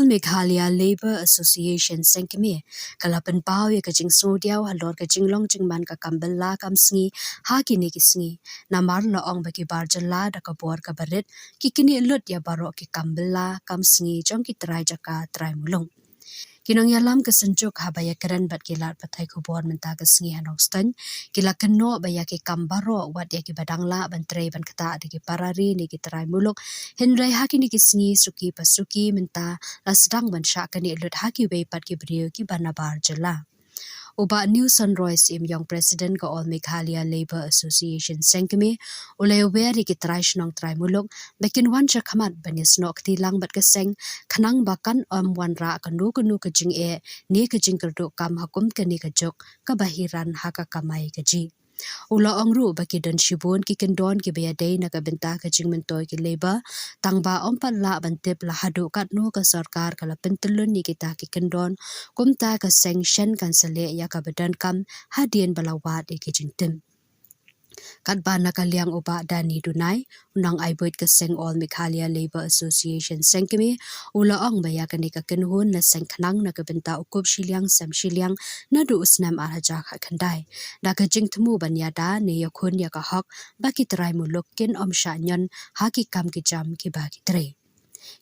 Meghalaya Labour Association sengkeme kalapan pau ya kajing sodiaw halor kajing long jingman ka kambela kamsngi hakini kisngi namar laong bagi barjala da kabor kabarit kikini lut ya barok ki kambela kamsngi jong ki trai jaka trai mulung kinong yalam kesenjuk habaya keren bat kilat patai kubor menta kesngi hanoksten kila keno baya ki kambaro wat ya ki badangla bantre ban kata de ki parari ni ki trai muluk henrai hakini kisngi suki pasuki menta la sedang ban syakani lut haki we pat ki brio ki banabar jela Uba New Sunrise im young president ka All Meghalaya Labour Association sengkeme ulay weri ki trai shnong trai muluk bekin wan chakhamat banis nok tilang bat keseng khanang bakan wan ra kanu kanu kajing ni kajing kerdu kam hakum kani kajok kabahiran haka kamai kaji Ula ongru baki dan shibun ki kendon ki bayadai na kabenta kajing mentoy ki leba tangba ompat la bantip la hadu kat no ka sarkar kala pentelun ni kita ki kendon kumta ka sanction kan sele ya ka badan kam hadien balawat ki jingtim kat bana kaliang uba dani dunai unang aiboit ka seng All Meghalaya Labour Association sengkeme ula ong baya ka ni ka kenhun na sengkhnang na kabenta ukup shiliang sam shiliang na du usnam arhaja kha khandai da ka jing thmu banyada ne yakhun ya ka hak baki trai muluk kin om shanyon haki kam ki jam ki ba ki tre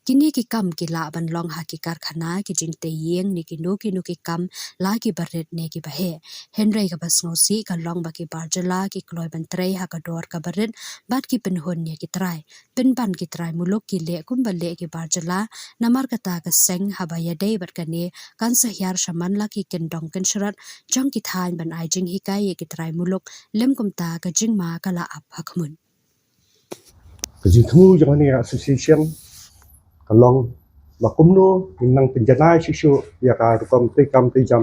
kini ki kam ki la ban long haki karkhana ki jing te yeng ni ki no ki kam la ki baret ne ki bahe henry ka basnosi ka long baki barjala ki kloi ban trei ha ka dor ka baret bat ki penhon ne ki trai pen ban ki trai muluk ki le kum bale ki barjala namar kata ka seng habaya dei bat ka ne kan sahyar shaman la ki kendong ken shrat jong ki thain ban ai jing hikai ye ki trai muluk lem kum ta ka jing ma kala ap hakmun Kajing thmu jong ni association kalong makumno inang penjanai sisu ya ka rukom te kam te jam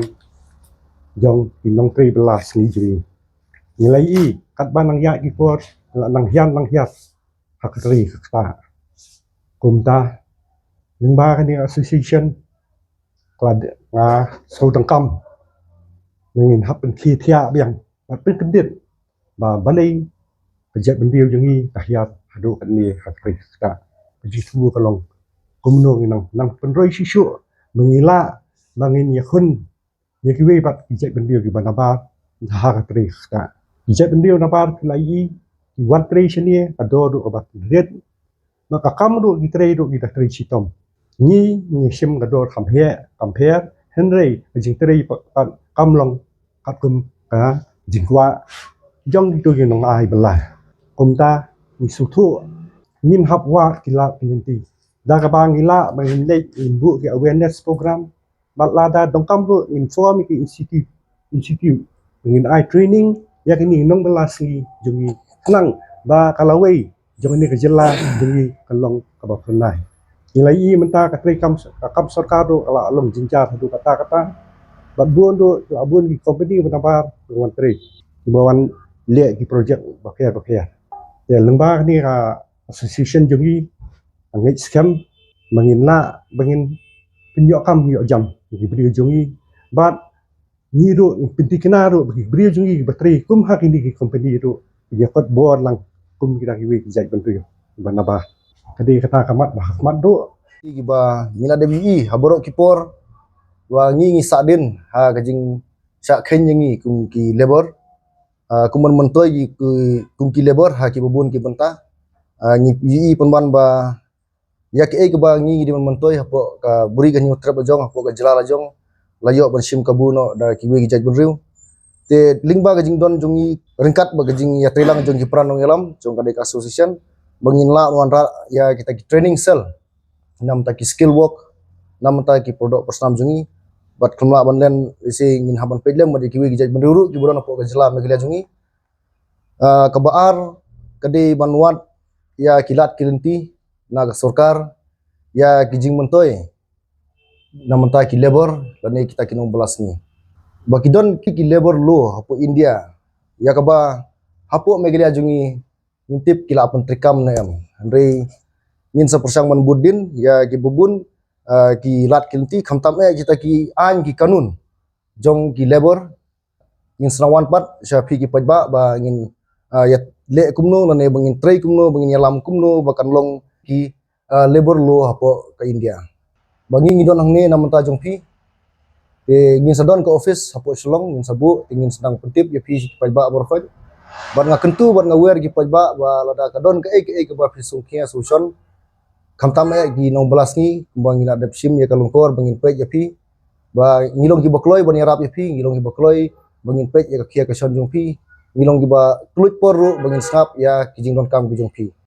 jong inang tre belas ni jri nilai I kat banang ya ki por nang hiat hakri kata kumta lingba ka ni association klad nga saudang kam ngin hapen thi thia biang pin kedit ba balai pejat bendiu jongi kahiat hadu kan ni hakri kata kajing thmu kalong kumno nang penroi sisu mengila mangin yakun yakiwe bat ijek bendio ki banabat ha katri ka ijek bendio nabar lai ki watre shini ado do bat red maka kamru ki tre do ki tre chitom ni sim gador compare henry jing tre kamlong katum ka jingwa jong itu ki nong ai bela kumta ni suthu nin hapwa kila pinti daga bang ila bang lek imbu ki awareness program balada dongkam ru inform ki institute ngin ai training ya kini nong belasi jungi nang ba kalawai jongi ke jela jungi kalong kabapunai nilai I menta ka tre kam sarkar ru ala alom jinjar hadu kata bat buon ru abun ki company benabar dengan tre bawan le ki project bakya ya lembah ni ka association jungi angit scam menginla bangin pinjok kam yo jam beri jungi bat ni ro pinti kena ro beri jungi bateri kum hak ini ki company ro ya kot bor lang kum kita ki jai bantu yo banaba kadi kata kamat bahmat do iba mina DBI haborok kipor wa ngi sadin ha kajing sak khen ngi kum ki labor kuman mentoy kum ki labor ha ki bubun ki benta ngi penban ba ya ke ba ngi di mentoy hapo ka buri kan yutrap jong hapo ka jelala jong layok bersim kabuno da ki wi jaj benriu te lingba ka jing don jongi ringkat ba jing ya trilang jong ki pranong yalam jong ka association bangin la wan ra ya kita ki training cell nam ta ki skill work nam ta ki product personam jongi bat kumla banlen isi ngin haban pedlem ba ki wi jaj benriu ki buron hapo ka jela meglia jongi ka baar kade banwat ya kilat kilenti naga sorkar ya kijing mentoy namanta ki labor lani kita kinong belas ni bakidon ki labor lo hapo India ya kaba hapo megelia jungi ngintip kila apun trikam na yam andre nin sa persang man budin ya ki bubun ki lat kilenti khamtam kita ki an ki kanun jong ki labor ngin senawan pat syafi ki pajba ba ngin ya le kumno nane bangin trei kumno bangin yalam kumno bakan long ki labor lo hapo ke India bangi ngidon hang ne nam ta jong pi ngin sadon ke office hapo selong ngin sabu ingin sedang pentip ya pi pajba borfaj bar nga kentu bar nga wer gi pajba ba lada kadon ke ba pisung kia solution kamtam gi nong belas ni bang ina dep sim ya kalungkor bangin pej ya pi ba ngilong gi bakloi ban yarap ya pi ngilong gi bakloi bangin pej ya kia ka son jong pi ngilong gi ba tulut poru bangin snap ya kijing don kam gi jong pi